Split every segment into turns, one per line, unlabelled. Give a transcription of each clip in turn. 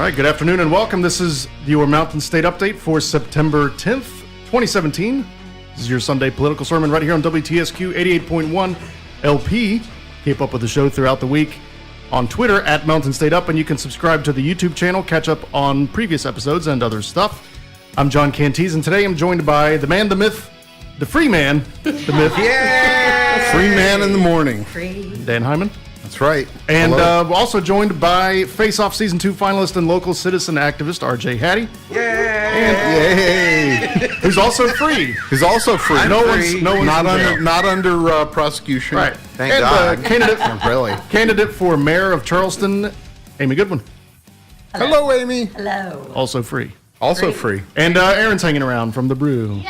right, good afternoon and welcome. This is your Mountain State Update for September 10th, 2017. This is your Sunday political sermon right here on WTSQ 88.1 LP. Keep up with the show throughout the week on Twitter at Mountain State Up, and you can subscribe to the YouTube channel, catch up on previous episodes and other stuff. I'm John Cantees, and today I'm joined by the man, the myth, the free man, the myth.
Yeah!
Free man in the morning.
Dan Hyman.
That's right.
And also joined by Face Off Season 2 finalist and local citizen activist RJ Hattie.
Yay!
Who's also free.
He's also free.
No one's
not under prosecution.
Right.
Thank God.
Candidate for mayor of Charleston, Amy Goodwin.
Hello, Amy.
Hello.
Also free.
Also free.
And Erin's hanging around from the Brew.
Yay!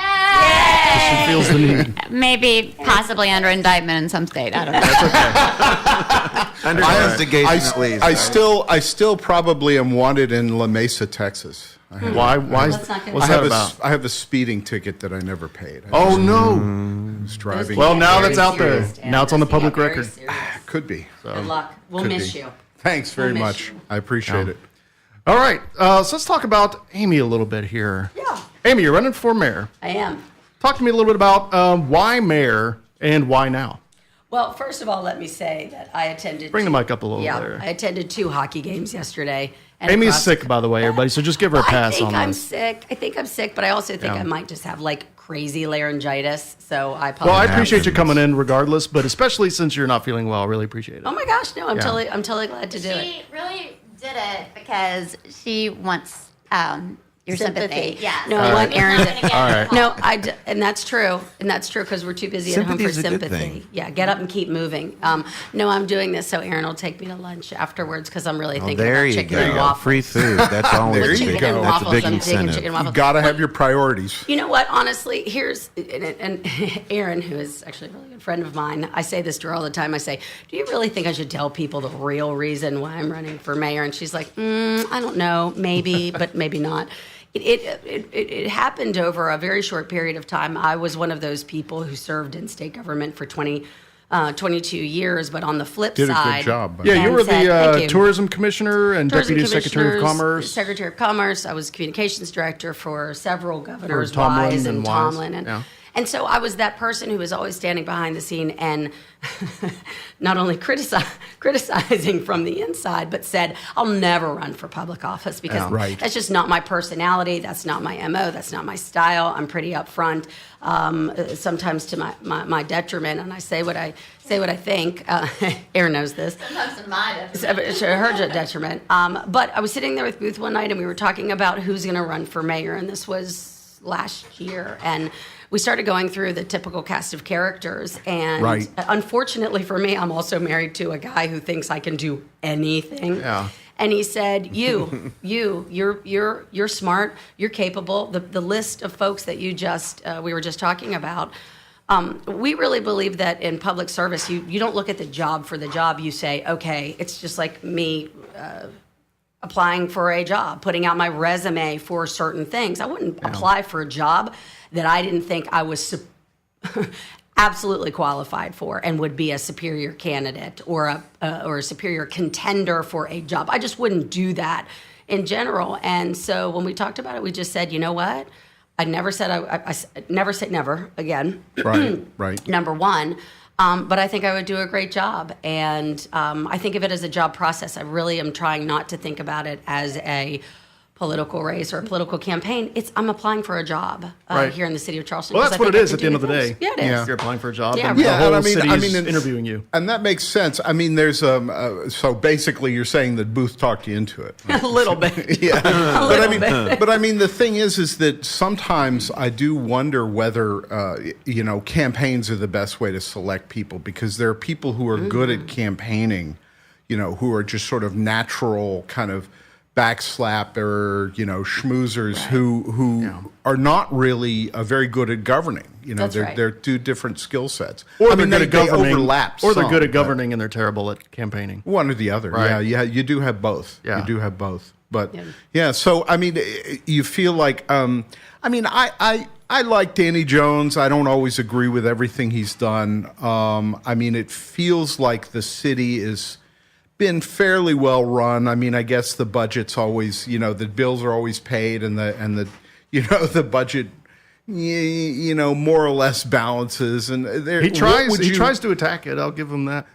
She feels the need.
Maybe possibly under indictment in some state. I don't know.
That's okay.
Under investigation, at least.
I still probably am wanted in La Mesa, Texas.
Why is
That's not good.
what's that about?
I have a speeding ticket that I never paid.
Oh no!
was driving.
Well, now
Very
that's out there.
serious, Dan.
Now it's on the
That's
public
very
record.
serious.
Could be.
Good luck. We'll
Could
miss
be.
you.
Thanks very
We'll miss
much.
you.
I appreciate it.
All right, so let's talk about Amy a little bit here.
Yeah.
Amy, you're running for mayor.
I am.
Talk to me a little bit about why mayor and why now.
Well, first of all, let me say that I attended.
Bring the mic up a little there.
I attended 2 hockey games yesterday. And
Amy is
across-
sick, by the way, everybody, so just give her a pass on
I
this.
think I'm sick, but I also think
Yeah.
I might just have like crazy laryngitis. So I
Well, I
apologize.
appreciate you coming in regardless, but especially since you're not feeling well, I really appreciate it.
Oh my gosh, no, I'm
Yeah.
totally glad to do it.
She really did it because she wants your sympathy. Yeah.
No, I want Aaron to.
All right.
No, and that's true, because we're too busy at home for
Sympathy's a good
sympathy.
thing.
Yeah, get up and keep moving. No, I'm doing this so Aaron will take me to lunch afterwards because I'm really thinking
there
about
you
chicken
go.
and waffles.
Free food. That's all.
There
With
you
chicken
go.
and
That's a
waffles,
big
I'm digging
incentive.
chicken and
You
waffles.
got to have your priorities.
You know what? Honestly, here's and Aaron, who is actually a really good friend of mine. I say this to her all the time. I say, "Do you really think I should tell people the real reason why I'm running for mayor?" And she's like, "I don't know, maybe, but maybe not." It happened over a very short period of time. I was one of those people who served in state government for 22 years, but on the flip
Did a
side,
good job.
Yeah, you
and
were
said,
the
"Thank you."
tourism commissioner and
Tourism
deputy secretary of
commissioners,
commerce.
Secretary of Commerce. I was communications director for several governors,
For Tomlin
Wise
and
and
Wise,
Tomlin,
yeah.
and so I was that person who was always standing behind the scene and not only criticizing from the inside, but said, "I'll never run for public office because
Yeah, right.
that's just not my personality. That's not my MO. That's not my style. I'm pretty upfront, sometimes to my detriment, and I say what I think." Aaron knows this.
Sometimes in my
To her detriment. But I was sitting there with Booth one night and we were talking about who's going to run for mayor, and this was last year. And we started going through the typical cast of characters. And
Right.
unfortunately for me, I'm also married to a guy who thinks I can do anything.
Yeah.
And he said, you're smart, you're capable. The list of folks that we were just talking about. We really believe that in public service, you don't look at the job for the job. You say, okay, it's just like me applying for a job, putting out my resume for certain things. I wouldn't apply for a job that I didn't think I was absolutely qualified for and would be a superior candidate or a superior contender for a job. I just wouldn't do that in general. And so when we talked about it, we just said, you know what? I never said I never say never again.
Right.
Number one, but I think I would do a great job, and I think of it as a job process. I really am trying not to think about it as a political race or a political campaign. I'm applying for a job
Right.
here in the city of Charleston.
Well,
because
that's
I
what
think
it
I
is
can
at the end
do
of the
good
day.
things. Yeah, it is.
Yeah.
You're applying for a job,
Yeah,
and
right.
the
Yeah,
whole
and
city is
it's-
interviewing you.
And that makes sense. I mean, there's so basically you're saying that Booth talked you into it.
A little bit.
Yeah.
little
But I mean, the thing is that sometimes I do wonder whether campaigns are the best way to select people, because there are people who are good at campaigning, who are just sort of natural kind of backslap or schmoozers who are not really very good at governing.
That's right.
They're two different skill sets.
Or
I
they're
mean,
good at governing,
overlap.
or they're good at
some,
governing and they're terrible at campaigning.
but one or the other.
Right.
Yeah. You do have both.
Yeah.
You do have both. But
Yeah.
so I mean, you feel like I like Danny Jones. I don't always agree with everything he's done. I mean, it feels like the city is been fairly well run. I mean, I guess the budget's always, the bills are always paid, and the the budget, more or less balances. And
he tries to attack it. I'll give him that.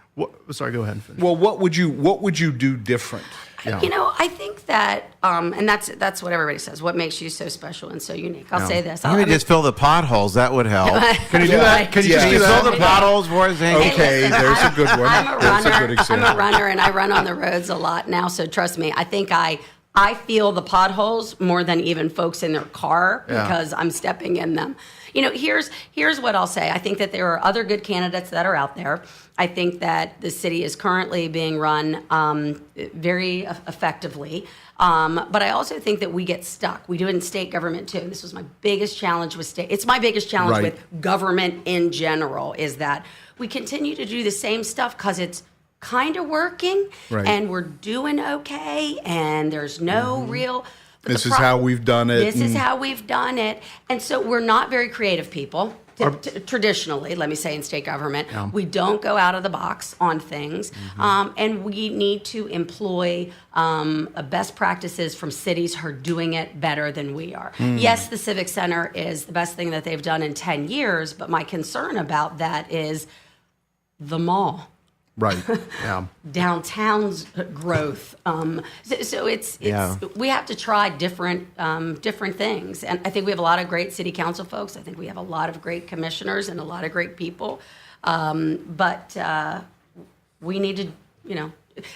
Sorry, go ahead and finish.
Well, what would you do different?
Yeah.
I think that, and that's what everybody says. What makes you so special and so unique? I'll say this.
Maybe just fill the potholes. That would help.
Can you do that? Can you just do that?
Fill the potholes for us, Amy?
Okay, there's a good one.
I'm a
That's
runner.
a good example.
I'm a runner, and I run on the roads a lot now. So trust me, I think I feel the potholes more than even folks in their car because I'm stepping in them. Here's what I'll say. I think that there are other good candidates that are out there. I think that the city is currently being run very effectively. But I also think that we get stuck. We do it in state government too. This was my biggest challenge with state. It's my biggest challenge with government in general is that we continue to do the same stuff because it's kind of working and we're doing okay and there's no real...
This is how we've done it.
This is how we've done it. And so we're not very creative people. Traditionally, let me say, in state government, we don't go out of the box on things, and we need to employ best practices from cities who are doing it better than we are. Yes, the Civic Center is the best thing that they've done in 10 years, but my concern about that is the mall.
Right.
Downtown's growth. So it's we have to try different things, and I think we have a lot of great city council folks. I think we have a lot of great commissioners and a lot of great people, but we need to,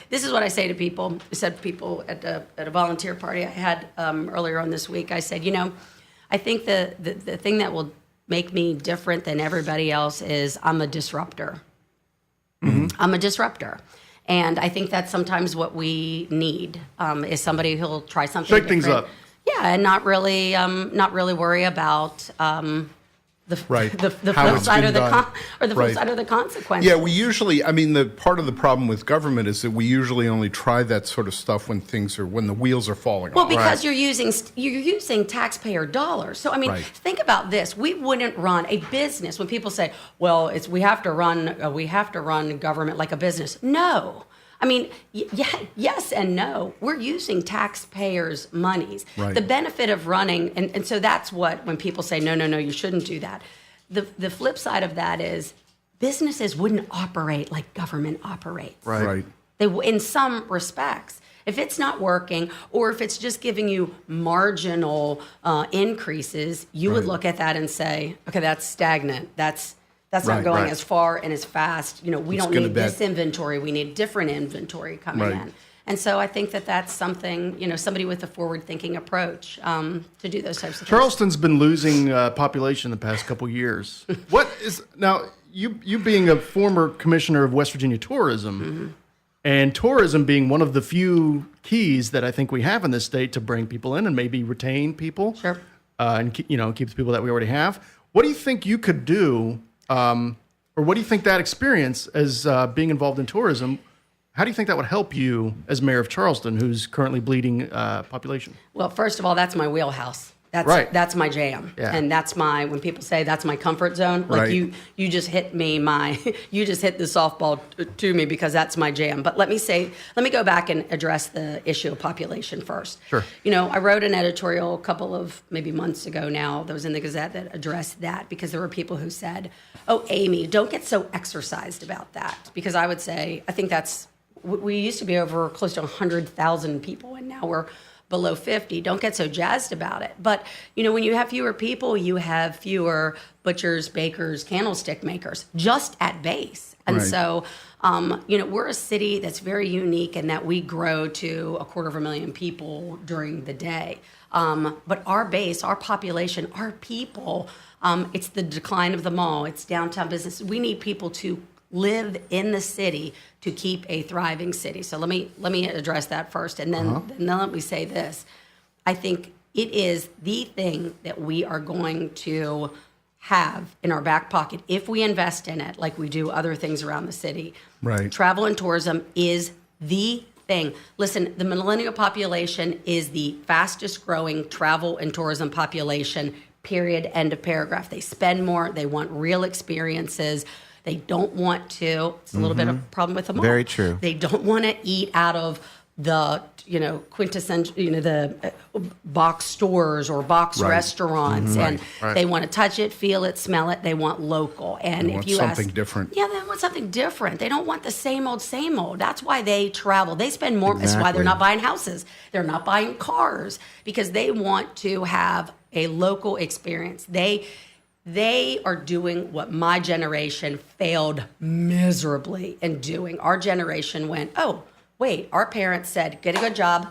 This is what I say to people. I said to people at a volunteer party I had earlier on this week. I said, I think the thing that will make me different than everybody else is I'm a disruptor. I'm a disruptor. And I think that's sometimes what we need is somebody who'll try something
Shake
different.
things up.
Yeah, and not really worry about the flip side or the flip side of the consequences.
Yeah, we usually, the part of the problem with government is that we usually only try that sort of stuff when the wheels are falling off.
Well, because you're using taxpayer dollars. So think about this. We wouldn't run a business when people say, "Well, we have to run government like a business." No. Yes and no. We're using taxpayers' monies.
Right.
The benefit of running, and so that's what, when people say, no, you shouldn't do that. The flip side of that is businesses wouldn't operate like government operates.
Right.
They, in some respects. If it's not working, or if it's just giving you marginal increases, you would look at that and say, okay, that's stagnant. That's not going as far and as fast. We don't need this inventory. We need different inventory coming in. And so I think that that's something, somebody with a forward-thinking approach to do those types of things.
Charleston's been losing population the past couple years. Now, you being a former commissioner of West Virginia tourism, and tourism being one of the few keys that I think we have in this state to bring people in and maybe retain people.
Sure.
And keep the people that we already have. What do you think you could do? Or what do you think that experience as being involved in tourism, how do you think that would help you as mayor of Charleston, who's currently bleeding population?
Well, first of all, that's my wheelhouse. That's my jam. Yeah. And that's when people say that's my comfort zone, like you just hit me you just hit the softball to me because that's my jam. But let me go back and address the issue of population first.
Sure.
I wrote an editorial a couple of maybe months ago now that was in the Gazette that addressed that because there were people who said, "Oh, Amy, don't get so exercised about that." Because I would say, I think we used to be over close to 100,000 people and now we're below 50. Don't get so jazzed about it. But, when you have fewer people, you have fewer butchers, bakers, candlestick makers, just at base. And so, we're a city that's very unique in that we grow to 250,000 people during the day. But our base, our population, our people, it's the decline of the mall. It's downtown business. We need people to live in the city to keep a thriving city. So let me address that first, and then let me say this. I think it is the thing that we are going to have in our back pocket if we invest in it, like we do other things around the city.
Right.
Travel and tourism is the thing. Listen, the millennial population is the fastest growing travel and tourism population, period, end of paragraph. They spend more. They want real experiences. They don't want to. It's a little bit of a problem with the mall.
Very true.
They don't want to eat out of the quintessential, the box stores or box restaurants, and they want to touch it, feel it, smell it. They want local, and
They
if
want
you
something
ask,
different.
yeah, they want something different. They don't want the same old, same old. That's why they travel. They spend more. That's why they're
Exactly.
not buying houses. They're not buying cars because they want to have a local experience. They are doing what my generation failed miserably in doing. Our generation went, oh, wait, our parents said, get a good job,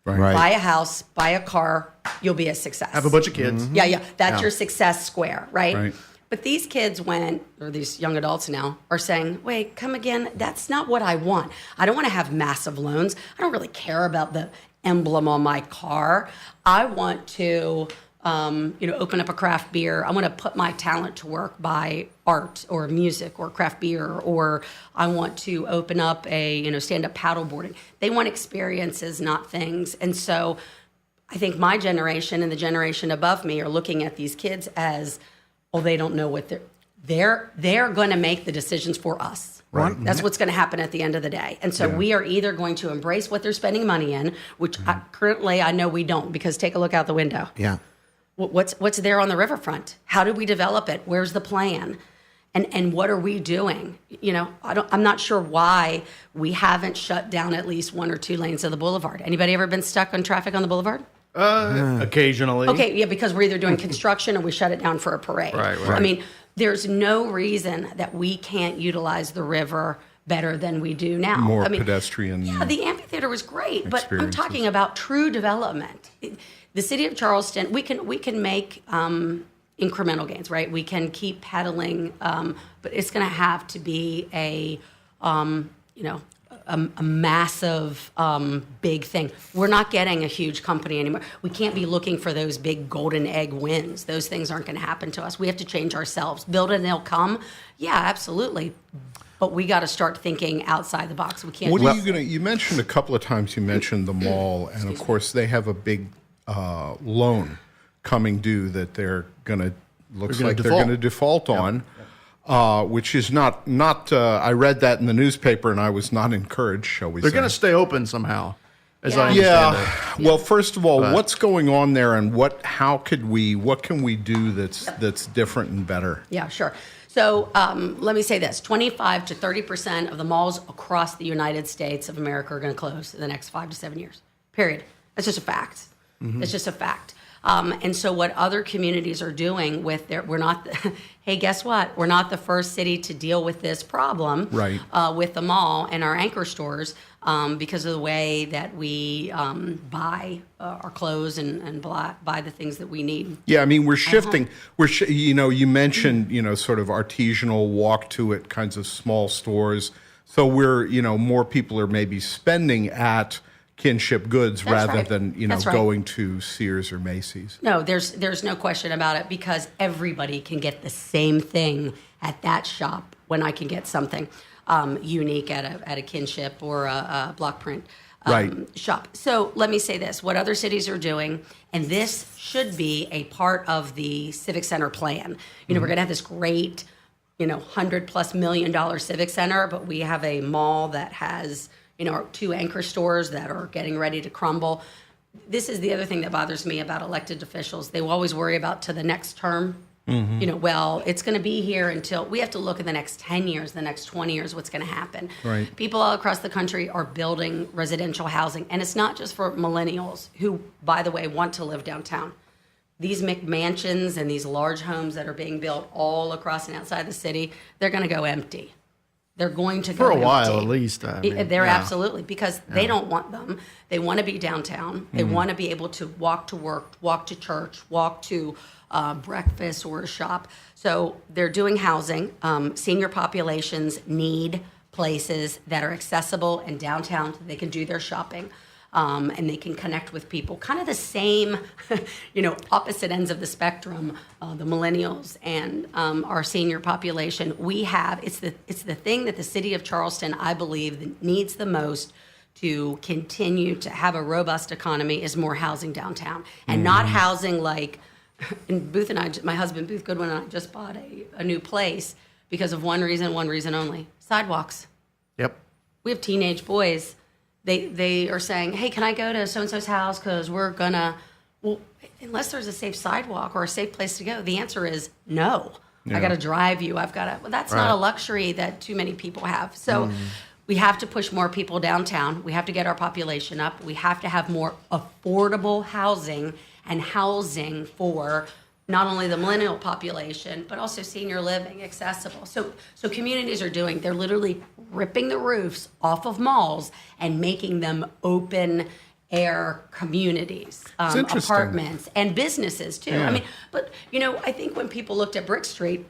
Right.
buy a house, buy a car, you'll be a success.
Have a bunch of kids.
Yeah. That's your success square, right?
Right.
But these kids or these young adults now are saying, wait, come again. That's not what I want. I don't want to have massive loans. I don't really care about the emblem on my car. I want to, open up a craft beer. I want to put my talent to work by art or music or craft beer, or I want to open up a, stand-up paddleboarding. They want experiences, not things. And so I think my generation and the generation above me are looking at these kids as, well, they don't know what they're going to make the decisions for us.
Right.
That's what's going to happen at the end of the day. And so we are either going to embrace what they're spending money in, which currently I know we don't, because take a look out the window.
Yeah.
What's there on the riverfront? How do we develop it? Where's the plan? And what are we doing? I'm not sure why we haven't shut down at least 1 or 2 lanes of the boulevard. Anybody ever been stuck on traffic on the boulevard?
Occasionally.
Okay, yeah, because we're either doing construction or we shut it down for a parade.
Right.
I mean, there's no reason that we can't utilize the river better than we do now.
More
I mean,
pedestrian.
Yeah, the amphitheater was great, but I'm
experiences.
talking about true development. The city of Charleston, we can make incremental gains, right? We can keep pedaling, but it's going to have to be a massive, big thing. We're not getting a huge company anymore. We can't be looking for those big golden egg wins. Those things aren't going to happen to us. We have to change ourselves. Build it and they'll come. Yeah, absolutely. But we got to start thinking outside the box. We can't.
What are you going to? You mentioned a couple of times. You mentioned the mall, and of course they have a big loan coming due that they're going to. Looks like they're going to default on, which is not. I read that in the newspaper, and I was not encouraged. Shall we?
They're
say.
going to stay open somehow, as I
Yeah.
understand it.
Well, first of all, what's going on there, and what can we do that's different and better?
Yeah, sure. So let me say this: 25 to 30% of the malls across the United States of America are going to close in the next 5 to 7 years. Period. That's just a fact. It's just a fact. And so what other communities are doing with we're not, hey, guess what? We're not the first city to deal with this problem
Right.
With the mall and our anchor stores because of the way that we buy our clothes and buy the things that we need.
Yeah, I mean, we're shifting. You mentioned, sort of artisanal, walk to it kinds of small stores. So more people are maybe spending at Kinship Goods rather
right.
than,
That's right.
going to Sears or Macy's.
No, there's no question about it because everybody can get the same thing at that shop when I can get something unique at a Kinship or a block print
Right.
shop. So let me say this: what other cities are doing, and this should be a part of the Civic Center plan. We're going to have this great, $100+ million Civic Center, but we have a mall that has our 2 anchor stores that are getting ready to crumble. This is the other thing that bothers me about elected officials. They will always worry about to the next term. Well, it's going to be here until we have to look at the next 10 years, the next 20 years, what's going to happen.
Right.
People all across the country are building residential housing, and it's not just for millennials who, by the way, want to live downtown. These McMansions and these large homes that are being built all across and outside the city, they're going to go empty. They're going to go
For a while,
empty.
at least.
They're absolutely, because they don't want them. They want to be downtown. They want to be able to walk to work, walk to church, walk to breakfast or a shop. So they're doing housing. Senior populations need places that are accessible and downtown so they can do their shopping. And they can connect with people. Kind of the same, opposite ends of the spectrum, the millennials and our senior population. It's the thing that the city of Charleston, I believe, that needs the most to continue to have a robust economy is more housing downtown. And not housing like, and Booth and I, my husband Booth Goodwin and I just bought a new place. because of one reason only: sidewalks.
Yep.
We have teenage boys. They are saying, "Hey, can I go to so and so's house because we're gonna?" Well, unless there's a safe sidewalk or a safe place to go, the answer is no. I got to drive you. I've got to. Well, that's not a luxury that too many people have. So we have to push more people downtown. We have to get our population up. We have to have more affordable housing and housing for not only the millennial population, but also senior living, accessible. So communities are doing, they're literally ripping the roofs off of malls and making them open air communities, apartments, and businesses too.
Yeah.
I mean, but I think when people looked at Brick Street,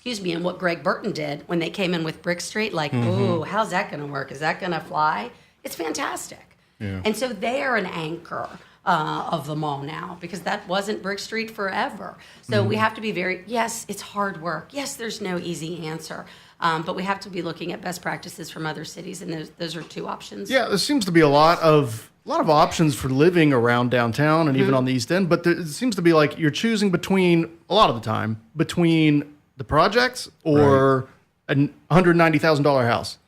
and what Greg Burton did when they came in with Brick Street, like, ooh, how's that going to work? Is that going to fly? It's fantastic. Yeah. And so they are an anchor of the mall now, because that wasn't Brick Street forever. So we have to be yes, it's hard work. Yes, there's no easy answer. But we have to be looking at best practices from other cities, and those are two options.
Yeah, there seems to be a lot of options for living around downtown and even on the East End, but it seems to be like you're choosing between, a lot of the time, between the projects or a $190,000 house.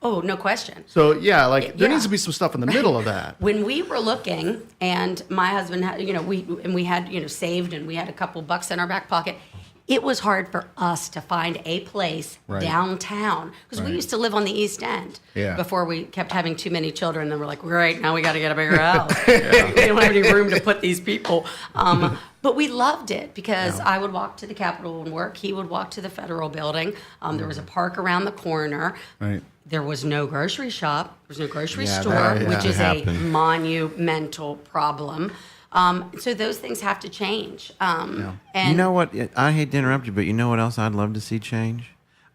Oh, no question.
So there needs to be some stuff in the middle of that.
When we were looking, and my husband had, we had, saved, and we had a couple bucks in our back pocket. It was hard for us to find a place downtown, because we used to live on the East End before we kept having too many children. And then we're like, great, now we got to get a bigger house. We don't have any room to put these people. But we loved it because I would walk to the Capitol and work. He would walk to the Federal Building. There was a park around the corner. Right. There was no grocery shop. There was no grocery store, which is a monumental problem. So those things have to change. And
you know what? I hate to interrupt you, but you know what else I'd love to see change?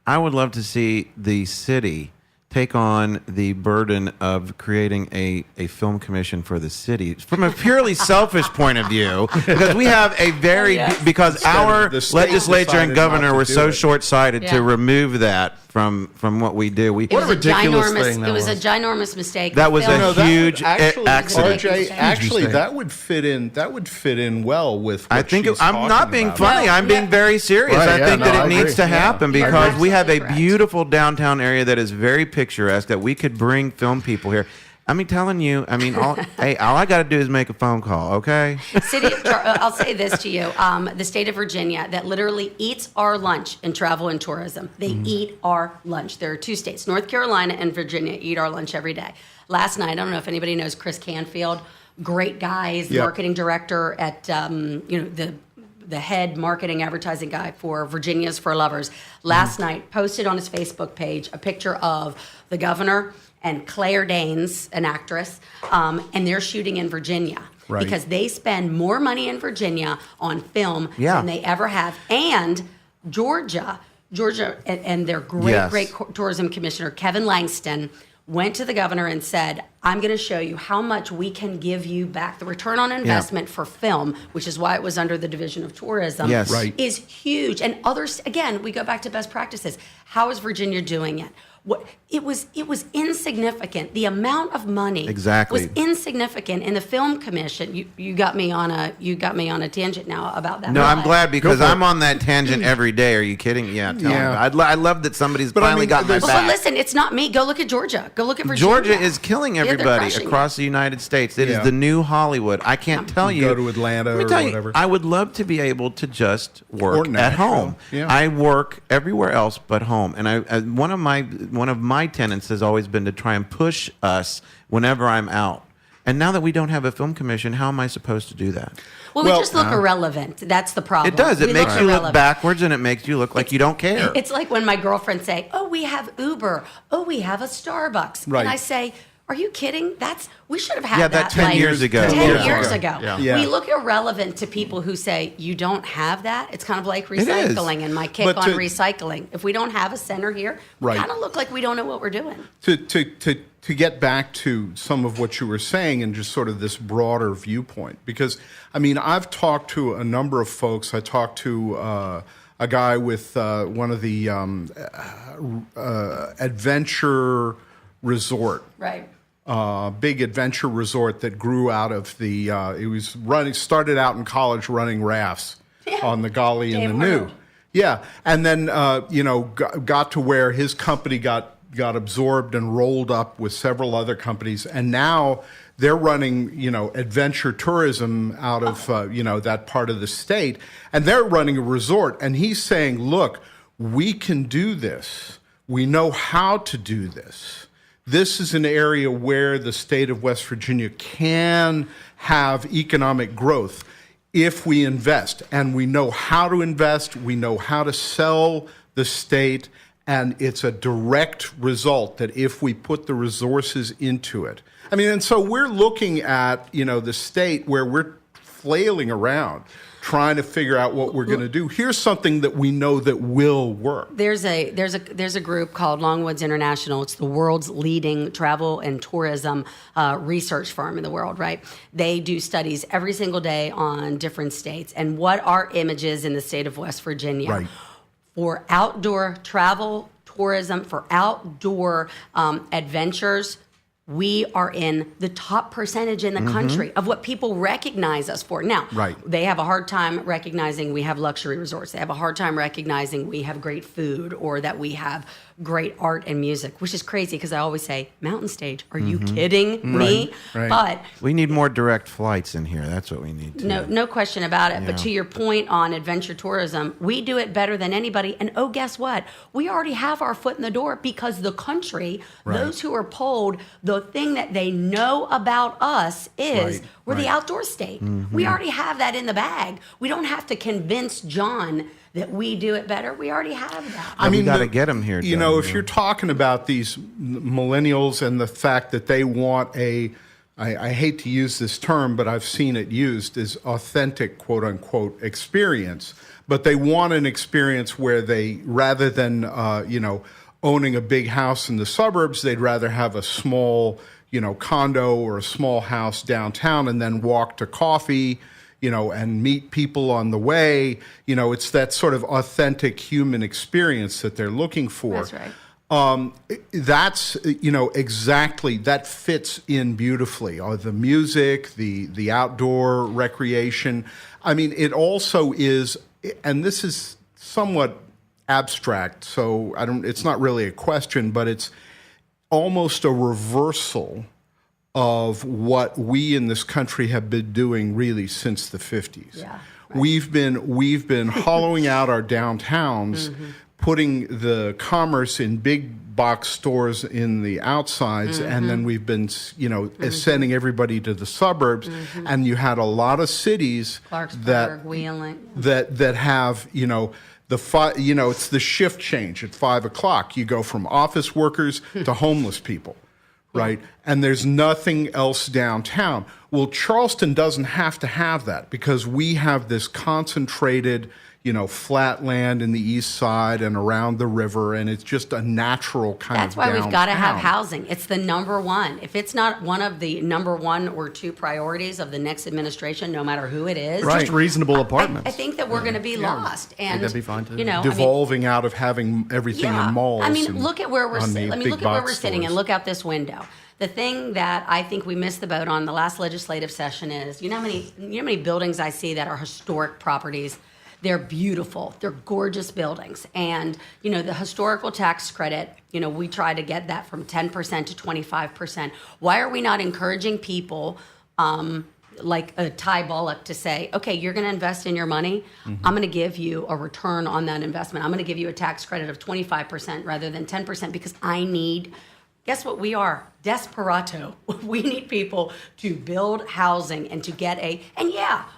I would love to see the city take on the burden of creating a film commission for the city from a purely selfish point of view, because we have a very because our legislature and governor were so short-sighted to remove that from what we do.
What a ridiculous thing that was.
It was a ginormous mistake.
That was a huge accident.
RJ, actually, that would fit in well with what
I think
she's
I'm not being
about.
funny. I'm being very serious.
Right,
I think that it needs to happen because we have a
Correct.
beautiful downtown area that is very picturesque, that we could bring film people here. I'm telling you, all I got to do is make a phone call, okay?
I'll say this to you. The state of Virginia that literally eats our lunch in travel and tourism. They eat our lunch. There are two states, North Carolina and Virginia, eat our lunch every day. Last night, I don't know if anybody knows Chris Canfield, great guy, he's the marketing director at, the head marketing advertising guy for Virginia's for Lovers. Last night, posted on his Facebook page a picture of the governor and Claire Danes, an actress, and they're shooting in Virginia because they spend more money in Virginia on film than they ever have. And Georgia and their great tourism commissioner, Kevin Langston, went to the governor and said, I'm going to show you how much we can give you back. The return on investment for film, which is why it was under the Division of Tourism, is huge. And others, again, we go back to best practices. How is Virginia doing it? It was insignificant. The amount of money was insignificant in the film commission. You got me on a tangent now about that.
No, I'm glad because I'm on that tangent every day. Are you kidding? Yeah, tell me. I love that somebody's finally got my back.
But listen, it's not me. Go look at Georgia. Go look at Virginia.
Georgia is killing everybody across the United States. It is the new Hollywood. I can't tell you.
Go to Atlanta or whatever.
I would love to be able to just work at home. Yeah. I work everywhere else but home, and one of my tenets has always been to try and push us whenever I'm out. And now that we don't have a film commission, how am I supposed to do that?
Well, we just look irrelevant. That's the problem.
It does. It makes you look backwards, and it makes you look like you don't care.
It's like when my girlfriends say, oh, we have Uber. Oh, we have a Starbucks.
Right.
And I say, are you kidding? We should have had that
10 years ago.
10 years ago.
Yeah.
We look irrelevant to people who say, you don't have that. It's kind of like recycling and my kick on recycling. If we don't have a center here, we kind of look like we don't know what we're doing.
To get back to some of what you were saying and just sort of this broader viewpoint, because, I've talked to a number of folks. I talked to a guy with one of the adventure resort.
Right.
Big adventure resort that grew out of the, it was started out in college running rafts on the Gauley and the New. Yeah, and then got to where his company got absorbed and rolled up with several other companies, and now they're running adventure tourism out of that part of the state, and they're running a resort. And he's saying, look, we can do this. We know how to do this. This is an area where the state of West Virginia can have economic growth if we invest, and we know how to invest, we know how to sell the state, and it's a direct result that if we put the resources into it. I mean, and so we're looking at, the state where we're flailing around trying to figure out what we're going to do. Here's something that we know that will work.
There's a group called Longwoods International. It's the world's leading travel and tourism research firm in the world, right? They do studies every single day on different states and what our images in the state of West Virginia.
Right.
For outdoor travel, tourism, for outdoor adventures, we are in the top percentage in the country of what people recognize us for. Now, they have a hard time recognizing we have luxury resorts. They have a hard time recognizing we have great food or that we have great art and music, which is crazy because I always say, Mountain Stage, are you kidding me?
Right.
But
we need more direct flights in here. That's what we need.
No question about it. Yeah. But to your point on adventure tourism, we do it better than anybody. And guess what? We already have our foot in the door because the country, those who are polled, the thing that they know about us is we're the outdoor state. We already have that in the bag. We don't have to convince John that we do it better. We already have that.
I mean, we got to get them here.
If you're talking about these millennials and the fact that they want I hate to use this term, but I've seen it used as authentic, quote unquote, experience. But they want an experience where they, rather than, owning a big house in the suburbs, they'd rather have a small, condo or a small house downtown and then walk to coffee, and meet people on the way. It's that sort of authentic human experience that they're looking for.
That's right.
That's, exactly, that fits in beautifully. The music, the outdoor recreation. I mean, it also is, and this is somewhat abstract, so it's not really a question, but it's almost a reversal of what we in this country have been doing really since the 50s.
Yeah,
right. We've been hollowing out our downtowns, putting the commerce in big box stores in the outsides, and then we've been, sending everybody to the suburbs. And you had a lot of cities
Clarksburg, Wheeling,
that have, it's the shift change at 5 o'clock. You go from office workers to homeless people. Right? And there's nothing else downtown. Well, Charleston doesn't have to have that because we have this concentrated, flat land in the east side and around the river, and it's just a natural kind
That's
of
why
downtown.
we've got to have housing. It's the number one. If it's not one of the number one or two priorities of the next administration, no matter who it is.
Just reasonable apartments.
I think that we're going to be lost. And
that'd be fine too.
Devolving out of having everything in malls.
I mean, look at where we're sitting. Look at where we're sitting and
stores.
look out this window. The thing that I think we missed the boat on the last legislative session is, how many buildings I see that are historic properties. They're beautiful. They're gorgeous buildings. And, the historical tax credit, we try to get that from 10% to 25%. Why are we not encouraging people like Ty Bullock to say, okay, you're going to invest in your money. I'm going to give you a return on that investment. I'm going to give you a tax credit of 25% rather than 10% because I need... Guess what we are? Desperado. We need people to build housing and to get and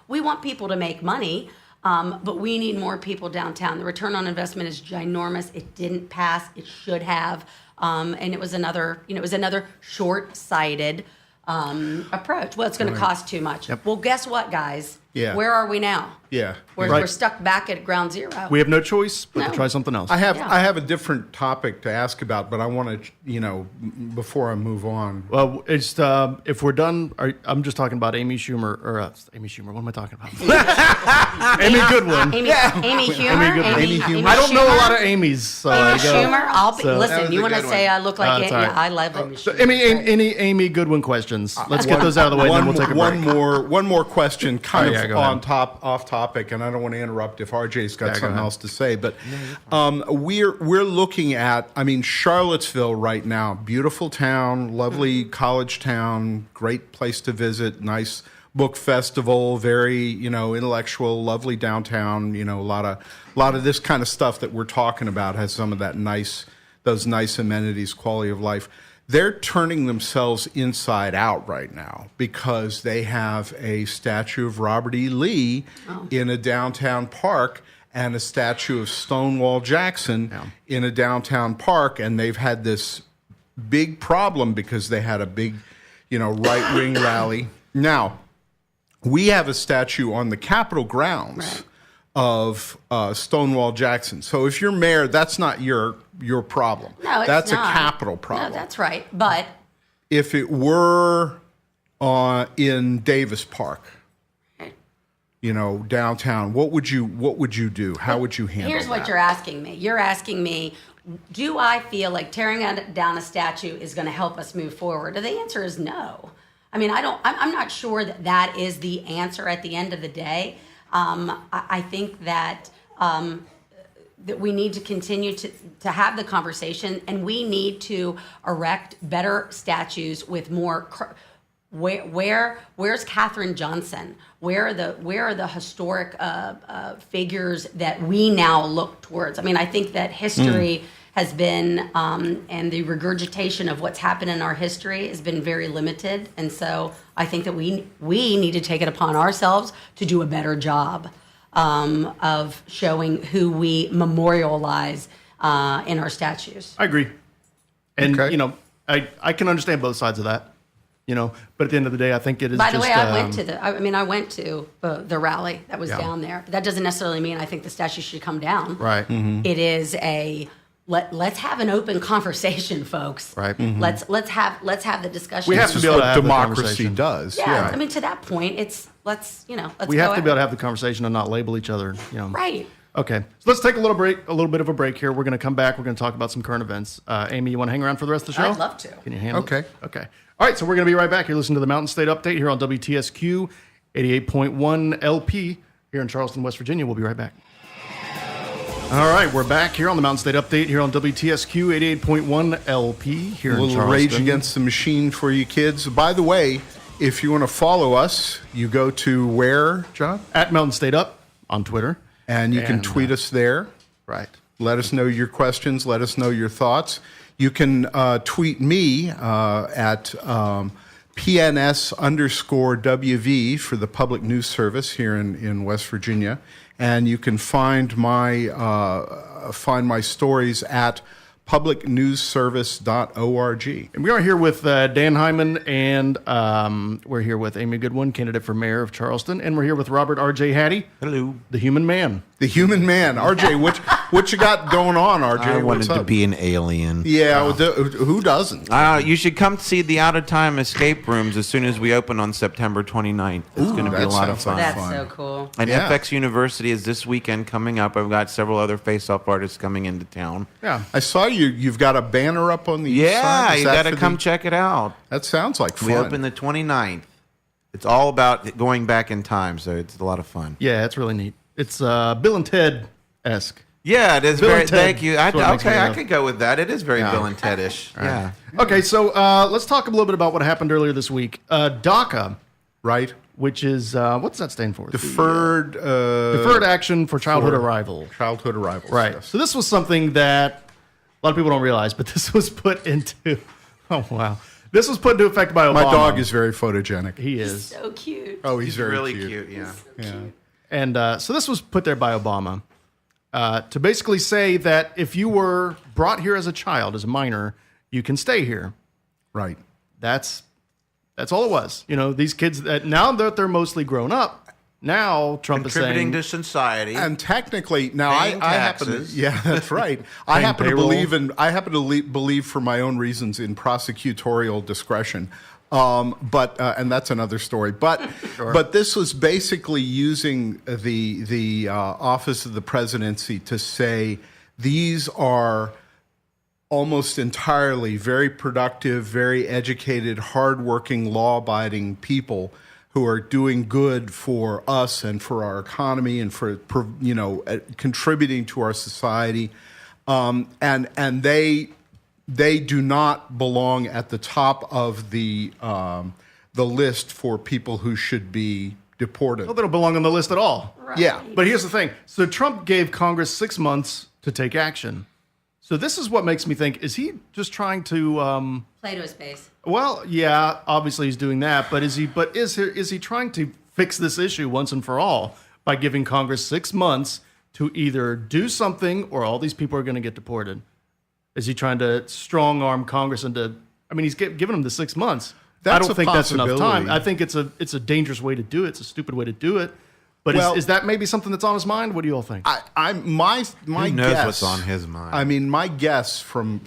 we want people to make money, but we need more people downtown. The return on investment is ginormous. It didn't pass. It should have. And it was another short-sighted approach. Well, it's going to cost too much. Well, guess what, guys?
Yeah.
Where are we now?
Yeah.
We're stuck back at ground zero.
We have no choice but to try something else.
I have a different topic to ask about, but I want to, before I move on.
Well, it's if we're done, I'm just talking about Amy Schumer, Amy Schumer. What am I talking about? Amy Goodwin.
Amy Schumer.
Amy Schumer.
I don't know a lot of Amy's. So
Amy Schumer. Listen. You want to
good
say
one.
I look like Amy?
right.
Yeah, I love Amy
So,
Schumer.
any Amy Goodwin questions? Let's get those out of the way, and then we'll take a break.
One more question, kind of
go ahead.
off topic, and I don't want to interrupt if RJ's got
Yeah, go
something
ahead.
else to say, but we're looking at, I mean, Charlottesville right now, beautiful town, lovely college town, great place to visit, nice book festival, very, intellectual, lovely downtown, a lot of this kind of stuff that we're talking about has some of that those nice amenities, quality of life. They're turning themselves inside out right now because they have a statue of Robert E. Lee in a downtown park and a statue of Stonewall Jackson in a downtown park, and they've had this big problem because they had a big, right-wing rally. Now, we have a statue on the Capitol grounds of Stonewall Jackson. So if you're mayor, that's not your problem.
No, it's
that's
not.
a Capitol problem.
No, that's right. But
If it were in Davis Park, downtown, what would you do? How would you handle
here's what
that?
you're asking me. You're asking me, do I feel like tearing down a statue is going to help us move forward? And the answer is no. I mean, I'm not sure that is the answer at the end of the day. I think that we need to continue to have the conversation, and we need to erect better statues with more. Where's Katherine Johnson? Where are the historic figures that we now look towards? I mean, I think that history has been, and the regurgitation of what's happened in our history has been very limited. And so I think that we need to take it upon ourselves to do a better job of showing who we memorialize in our statues.
I agree. And,
Okay.
I can understand both sides of that, but at the end of the day, I think it is
By the
just,
way, I went to the rally that was down there. That doesn't necessarily mean I think the statue should come down.
Right. Mm-hmm.
It is let's have an open conversation, folks.
Right.
Let's have the discussion.
We have
This
to
is
be able to
what
have the
democracy
conversation.
does.
Yeah, I mean, to that point, let's
We
go
have to be able to
ahead.
have the conversation and not label each other.
Right.
Okay. So let's take a little bit of a break here. We're going to come back. We're going to talk about some current events. Amy, you want to hang around for the rest of the show?
I'd love to.
Can you handle
Okay.
it? Okay. All right. So we're going to be right back. You're listening to the Mountain State Update here on WTSQ 88.1 LP here in Charleston, West Virginia. We'll be right back. All right, we're back here on the Mountain State Update here on WTSQ 88.1 LP here
A
in
little
Charleston.
Rage Against the Machine for you kids. By the way, if you want to follow us, you go to where, John?
At Mountain State Up on Twitter.
And you can
And,
tweet us there.
Right.
Let us know your questions. Let us know your thoughts. You can tweet me at PNS_WV for the Public News Service here in West Virginia. And you can find my stories at publicnewsservice.org.
And we are here with Dan Hyman, and we're here with Amy Goodwin, candidate for mayor of Charleston, and we're here with Robert R.J. Hattie,
Hello.
the human man.
The human man. RJ, what you got going on, RJ?
I wanted
What's
to
up?
be an alien.
Yeah, who doesn't?
You should come see the out-of-time escape rooms as soon as we open on September 29th. It's going to be a
that
lot of
sounds
fun.
like
That's
fun.
so cool.
And
Yeah.
FX University is this weekend coming up. I've got several other face-off artists coming into town.
Yeah.
I saw you've got a banner up on the east
Yeah,
side. Is
you
that
got to
for
come
the-
check it out.
That sounds like fun.
We open the 29th. It's all about going back in time, so it's a lot of fun.
Yeah, it's really neat. It's Bill and Ted-esque.
Yeah, it is
Bill
very.
and Ted.
Thank you.
That's what it makes me
I
laugh.
could go with that. It is very
Yeah.
Bill and Ted-ish. Yeah.
Okay, so let's talk a little bit about what happened earlier this week. DACA,
right?
which is, what's that stand for?
Deferred
Deferred Action for Childhood Arrival.
childhood arrivals.
Right.
yes.
So this was something that a lot of people don't realize, but this was put into, oh, wow. This was put into effect by Obama.
My dog is very photogenic.
He is.
So cute.
Oh, he's very
really
cute.
cute. Yeah.
Yeah.
And so this was put there by Obama to basically say that if you were brought here as a child, as a minor, you can stay here.
Right.
That's all it was. These kids, now that they're mostly grown up, now Trump is
Contributing
saying,
to society.
And technically, now
Paying
I happen to,
taxes.
yeah, that's right. I
Paying
happen
payroll.
to believe for my own reasons in prosecutorial discretion. And that's another story. But this was basically using the office of the presidency to say these are almost entirely very productive, very educated, hardworking, law-abiding people who are doing good for us and for our economy and for contributing to our society, and they do not belong at the top of the list for people who should be deported.
Well, they don't belong on the list at all.
Right.
Yeah.
But here's the thing. So Trump gave Congress 6 months to take action. So this is what makes me think, is he just trying to...
Play to his base.
Well, yeah, obviously he's doing that, but is he trying to fix this issue once and for all by giving Congress 6 months to either do something or all these people are going to get deported? Is he trying to strong arm Congress into... I mean, he's given them the 6 months. I
That's
don't
a
think that's enough
possibility.
time. I think it's a dangerous way to do it. It's a stupid way to do it. But
Well-
is that maybe something that's on his mind? What do you all think?
My
Who knows
guess,
what's on his mind?
I mean, my guess from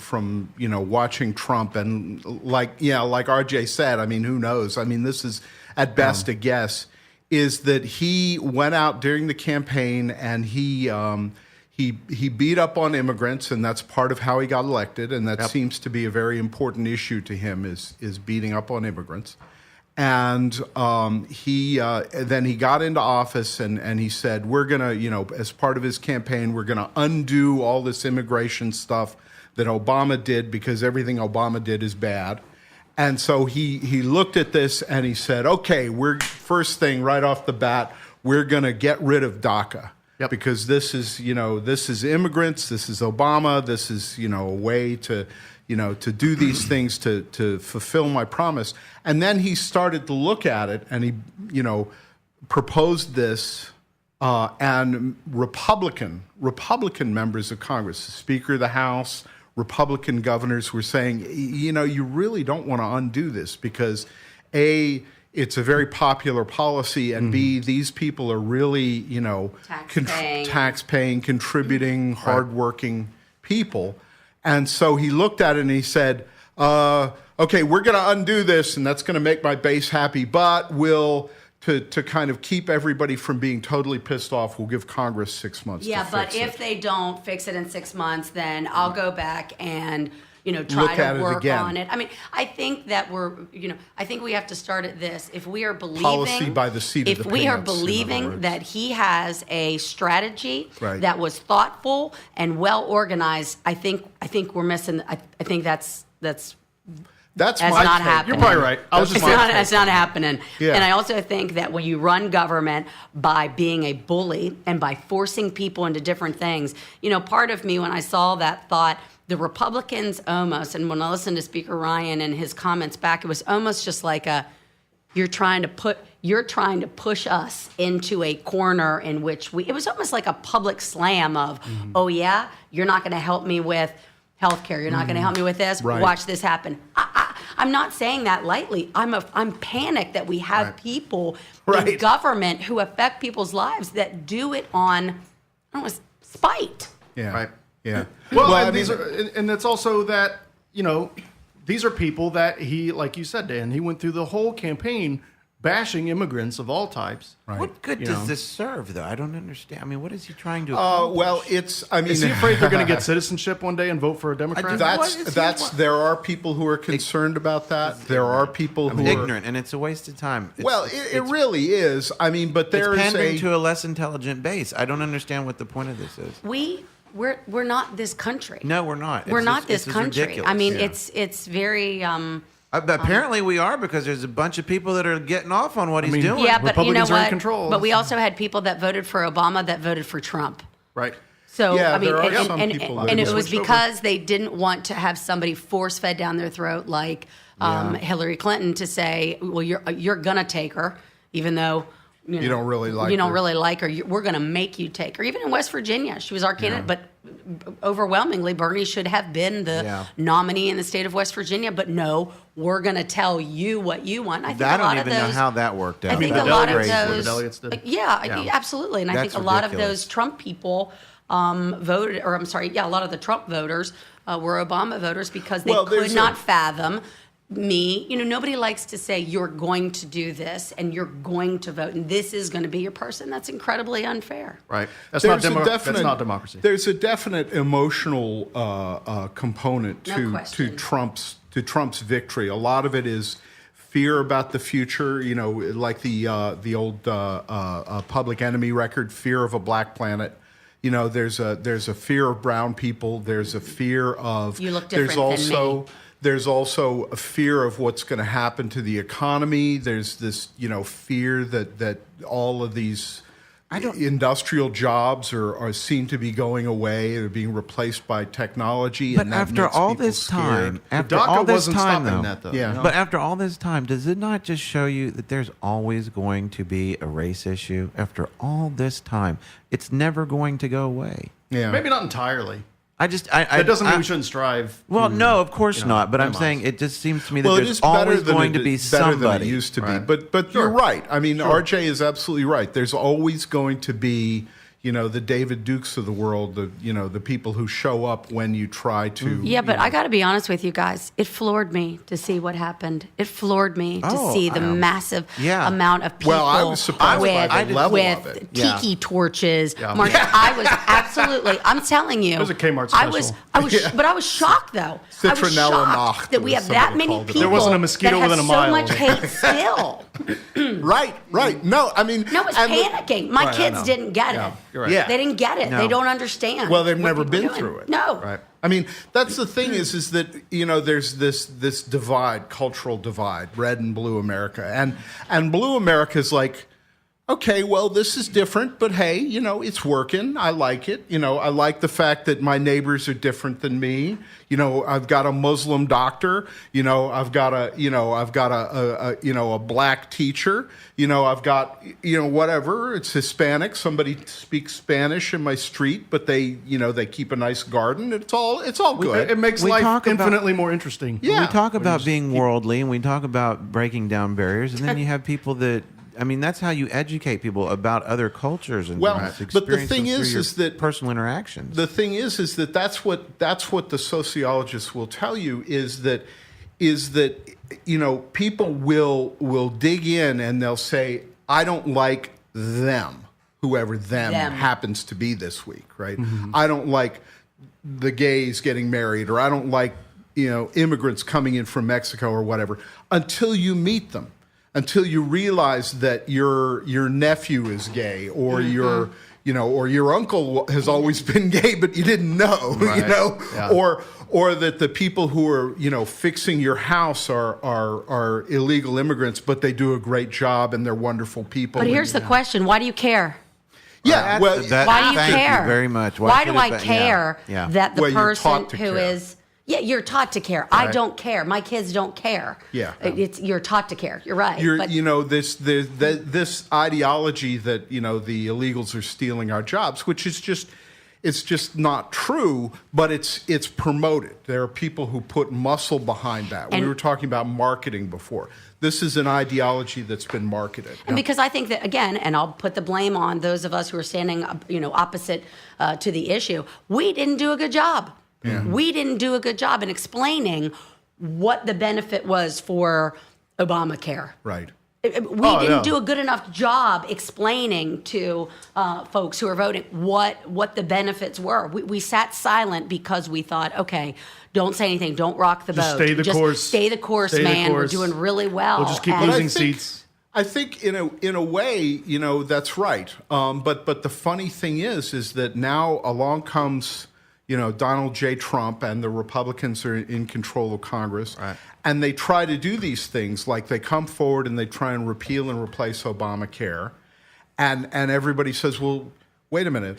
watching Trump and like RJ said, I mean, who knows? I mean, this is at best a guess. Is that he went out during the campaign and he beat up on immigrants, and that's part of how he got elected, and that seems to be a very important issue to him is beating up on immigrants. And then he got into office and he said, we're going to, as part of his campaign, we're going to undo all this immigration stuff that Obama did because everything Obama did is bad. And so he looked at this and he said, okay, first thing right off the bat, we're going to get rid of DACA.
Yep.
Because this is immigrants, this is Obama, this is, a way to do these things to fulfill my promise. And then he started to look at it and he, proposed this and Republican members of Congress, the Speaker of the House, Republican governors were saying, you really don't want to undo this because A, it's a very popular policy, and B, these people are really, tax-paying, contributing, hardworking people. And so he looked at it and he said, okay, we're going to undo this, and that's going to make my base happy, but to kind of keep everybody from being totally pissed off, we'll give Congress 6 months to fix it.
If they don't fix it in 6 months, then I'll go back and try to work on it. I mean, I think that I think we have to start at this. If we are believing
Policy by the seat of the
we are
pants, in other
believing
words.
that he has a strategy
Right.
that was thoughtful and well organized, I think we're missing. I think that's
That's
That's
my
not
take.
happening.
You're probably right.
It's not happening.
Yeah.
And I also think that when you run government by being a bully and by forcing people into different things, part of me when I saw that thought, the Republicans almost, and when I listened to Speaker Ryan and his comments back, it was almost just like you're trying to push us into a corner in which it was almost like a public slam of, oh yeah, you're not going to help me with healthcare. You're not going to help me with this.
Right.
Watch this happen. I'm not saying that lightly. I'm panicked that we have people in government who affect people's lives that do it on, spite.
Yeah.
Right.
Yeah.
Well,
I
and
mean,
and it's also that, these are people that he, like you said, Dan, he went through the whole campaign bashing immigrants of all types.
Right.
What good does this serve, though? I don't understand. I mean, what is he trying to
well,
Is he afraid they're going to get citizenship one day and vote for a Democrat?
There are people who are concerned about that. There are people who are
ignorant, and it's a waste of time.
It really is. I mean, but there
it's
is
pandering to a less intelligent base. I don't understand what the point of this is.
We're not this country.
No, we're not.
We're not this country.
Ridiculous.
I mean, it's very.
Apparently, we are because there's a bunch of people that are getting off on what he's doing.
Yeah, but
Republicans
you know
are in
what?
control.
But we also had people that voted for Obama that voted for Trump.
Right.
So
Yeah,
I mean,
there are some people that
and it
have
was
switched
because they didn't want to have somebody force fed down their throat like Hillary Clinton to say, well, you're gonna take her, even though
you don't really like
you don't
her.
really like her. We're gonna make you take her. Even in West Virginia, she was our candidate, but overwhelmingly, Bernie should have been the nominee in the state of West Virginia. But no, we're gonna tell you what you want. I think
I
a lot
don't
of
even know
those.
how that worked out.
I think
the
a lot of
delegates- what the
those,
delegates did?
yeah, absolutely, and I
That's
think a lot of
ridiculous.
those Trump people voted, or I'm sorry, a lot of the Trump voters were Obama voters because they could not fathom me. Nobody likes to say you're going to do this and you're going to vote and this is going to be your person. That's incredibly unfair.
Right. That's
There's
not democracy.
There's a definite emotional component
No
to
question.
Trump's victory. A lot of it is fear about the future, like the old Public Enemy record, Fear of a Black Planet. There's a fear of brown people. There's a fear of
You look different than me.
There's also a fear of what's going to happen to the economy. There's this, fear that all of these industrial jobs are seem to be going away. They're being replaced by technology.
But
and that
after
makes
all
people
this time,
scared.
after
DACA
all this
wasn't
time,
stopping
though,
that, though.
Yeah.
But after all this time, does it not just show you that there's always going to be a race issue? After all this time, it's never going to go away.
Yeah.
Maybe not entirely.
That
doesn't mean we shouldn't strive.
Well,
to,
no, of course not. But I'm
minimize.
saying it just seems to me that
Well, it
there's
is better
always
than
going to be
better than
somebody.
it used to be.
Right.
But you're right. I mean, RJ is absolutely right. There's always going to be, the David Dukes of the world, the people who show up when you try to.
Yeah, but I got to be honest with you guys. It floored me to see what happened. It floored me to
Oh,
see the massive
yeah.
amount of people
Well, I was surprised by the level of it.
Yeah.
tiki torches.
Yeah.
March. I was absolutely. I'm telling you.
It was a Kmart
I was.
special.
But I was shocked though. I was
Citronella
shocked
Nacht
that we
was
have that
somebody
many
called it.
people.
There wasn't a mosquito
that have
within a
so
mile.
much hate still.
Right. No, I mean.
No, it's
and the-
panicking. My
Right, I
kids
know.
didn't get
Yeah,
it.
you're right.
Yeah.
They didn't get it.
No.
They don't understand.
Well, they've
what
never
people are
been
doing.
through it.
No.
Right. I mean, that's the thing is that, there's this divide, cultural divide, red and blue America. And blue America is like, okay, well, this is different, but hey, it's working. I like it. I like the fact that my neighbors are different than me. I've got a Muslim doctor. I've got a black teacher. I've got, whatever. It's Hispanic. Somebody speaks Spanish in my street, but they keep a nice garden. It's all good.
It makes
We
life
talk about-
infinitely more interesting.
Yeah.
We talk about being worldly, and we talk about breaking down barriers, and then you have people that. I mean, that's how you educate people about other cultures and
Well,
things,
but the
experience
thing
them through
is
your
that
personal interactions.
The thing is that that's what the sociologists will tell you is that people will dig in and they'll say, I don't like them, whoever them happens to be this week, right? I don't like the gays getting married, or I don't like immigrants coming in from Mexico or whatever, until you meet them. Until you realize that your nephew is gay, or your uncle has always been gay, but you didn't know,
Right. Yeah.
or that the people who are fixing your house are illegal immigrants, but they do a great job and they're wonderful people.
But here's the question: why do you care?
Yeah, well,
Why do you
thank
care?
you very much.
Why
should
do
it
I
be-
care
Yeah.
that the
Well, you're
person
taught to
who
care.
is you're taught to care. I don't care. My kids don't care.
Yeah.
You're taught to care. You're right.
You're,
but
this ideology that the illegals are stealing our jobs, which is just not true, but it's promoted. There are people who put muscle behind that. We
And-
were talking about marketing before. This is an ideology that's been marketed.
And because I think that, again, and I'll put the blame on those of us who are standing, opposite to the issue, we didn't do a good job.
Yeah.
We didn't do a good job in explaining what the benefit was for Obamacare.
Right.
We
Oh,
didn't
yeah.
do a good enough job explaining to folks who are voting what the benefits were. We sat silent because we thought, okay, don't say anything, don't rock the
Just
boat.
stay the course.
Stay the course,
Stay the
man.
course.
We're doing really well.
We'll just keep
And-
losing
I think-
seats.
I think in a way, that's right. But the funny thing is that now along comes, Donald J. Trump, and the Republicans are in control of Congress,
Right.
and they try to do these things, like they come forward and they try and repeal and replace Obamacare, and everybody says, well, wait a minute,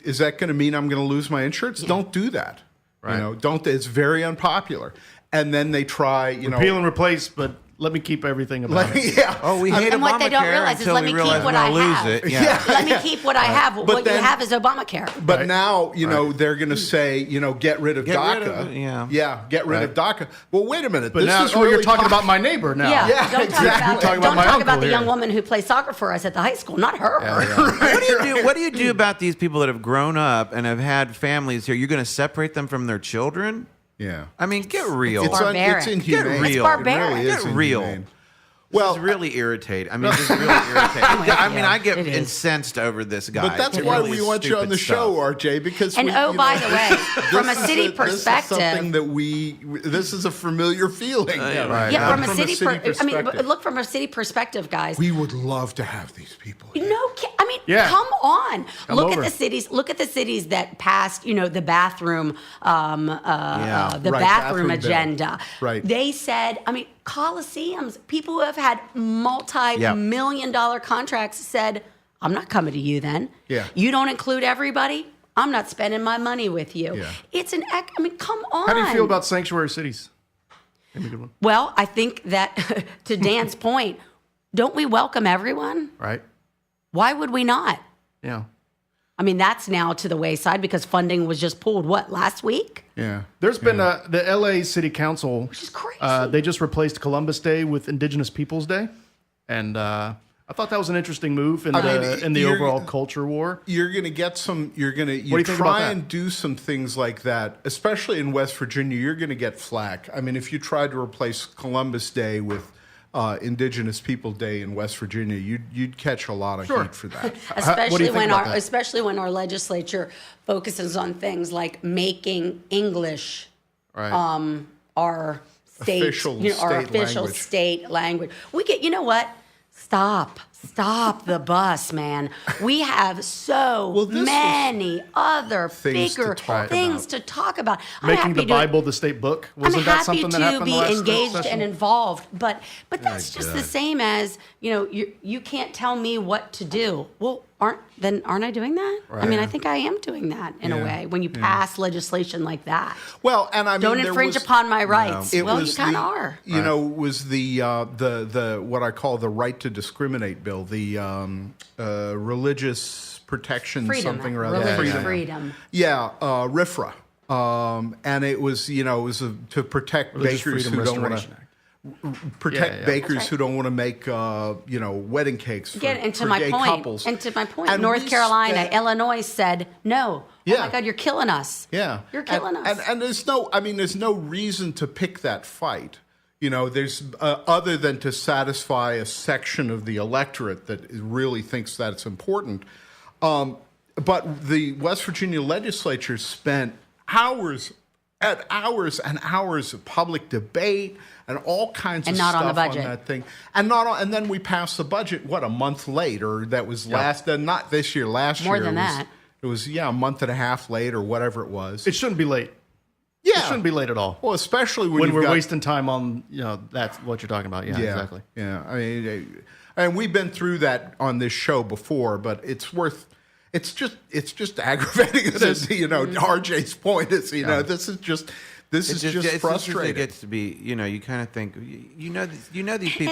is that going to mean I'm going to lose my insurance? Don't do that.
Right.
Don't. It's very unpopular. And then they try,
Repeal and replace, but let me keep everything about it.
yeah.
Oh, we hate
And what they don't
Obamacare
realize is,
until
let
we
me
realize
keep
we're
what I
going to lose
have.
it. Yeah.
Let me keep what I have.
But
What you
then-
have is Obamacare.
But
Right.
now, they're going to say, get rid of
Get
DACA.
rid of it, yeah.
Get rid of DACA. Well, wait a minute.
But
this
now,
is
you're
really
talking about my neighbor now.
Yeah,
Yeah,
don't
exactly.
talk about,
Talking about
don't
my
talk
uncle
about the
here.
young woman who plays soccer for us at the high school, not her.
What do you do about these people that have grown up and have had families here? You're going to separate them from their children?
Yeah.
I mean, get real.
It's
barbaric.
inhumane.
Get real.
It's barbaric.
It really is
Get real.
inhumane.
Well, it's really irritating. I mean, it's really irritating. I get
It is.
incensed over this guy.
But that's
It
why
really
we
is
want you on the
stupid
show,
stuff.
RJ, because
And by the way, from a
this is
city perspective,
this is something that this is a familiar feeling.
right.
yeah, from a
From a
city,
city perspective.
but look from a city perspective, guys.
We would love to have these people here.
I mean,
Yeah.
come on. Look
over.
at the cities. Look at the cities that passed, the bathroom, the
Right,
bathroom
bathroom bill.
agenda.
Right.
They said, coliseums, people who have had multi-million-dollar contracts said, "I'm not coming to you then.
Yeah.
You don't include everybody. I'm not spending my money with you."
Yeah.
It's come on.
How do you feel about sanctuary cities? Amy Goodwin.
Well, I think that to Dan's point, don't we welcome everyone?
Right?
Why would we not?
Yeah.
That's now to the wayside because funding was just pulled, last week?
Yeah.
There's been the LA City Council,
Which is crazy.
they just replaced Columbus Day with Indigenous Peoples Day. And I thought that was an interesting move in the
you're-
overall culture war.
You're going to get some. You
do you think about
try
that?
and do some things like that, especially in West Virginia. You're going to get flack. If you tried to replace Columbus Day with Indigenous People Day in West Virginia, you'd catch a lot of heat for that.
what do you
especially
think
when
about that?
especially when our legislature focuses on things like making English
Right.
our state,
Official
our
state
official
language.
state language. We get, what? Stop the bus, man. We have so
this
many other
things to
bigger
talk
things
about.
to talk about. I'm
Making
happy
the
to-
Bible the state book. Wasn't
I'm
that
happy
something that
to
happened
be
last
engaged
session?
and involved, but that's just the same as you can't tell me what to do. Well, aren't I doing that? I think I am doing that in a
Yeah.
way when you pass legislation like that.
Well, and
Don't
there
infringe
was-
upon my rights.
It
Well, you
was
kind of
the-
are.
It was the what I call the right to discriminate bill, the religious protection
Freedom,
something or other.
religious freedom.
Yeah, RFRA. And it was to protect
Religious
bakers
Freedom
who don't want
Restoration
to
Act.
protect
Yeah.
bakers
That's right.
who don't want to make wedding cakes for,
Again, and to
for
my
gay
point,
couples.
North
we
Carolina,
spent-
Illinois said no. Oh
Yeah.
my God, you're killing us.
Yeah,
You're killing us.
And there's no reason to pick that fight. There's other than to satisfy a section of the electorate that really thinks that it's important. But the West Virginia legislature spent hours and hours of public debate and all kinds
And
of
not on
stuff
the budget.
that thing. And then we passed the budget, a month late, or that was not this year, last
More
year.
than that.
It was a month and a half late or whatever it was.
It shouldn't be late.
Yeah.
It shouldn't be late at all.
Well, especially when,
when
you've
we're
got,
wasting time on, that's what you're talking about. Yeah, exactly.
Yeah, and we've been through that on this show before, but it's just aggravating. RJ's point is, this is just frustrating.
It gets to be, you kind of think, these people.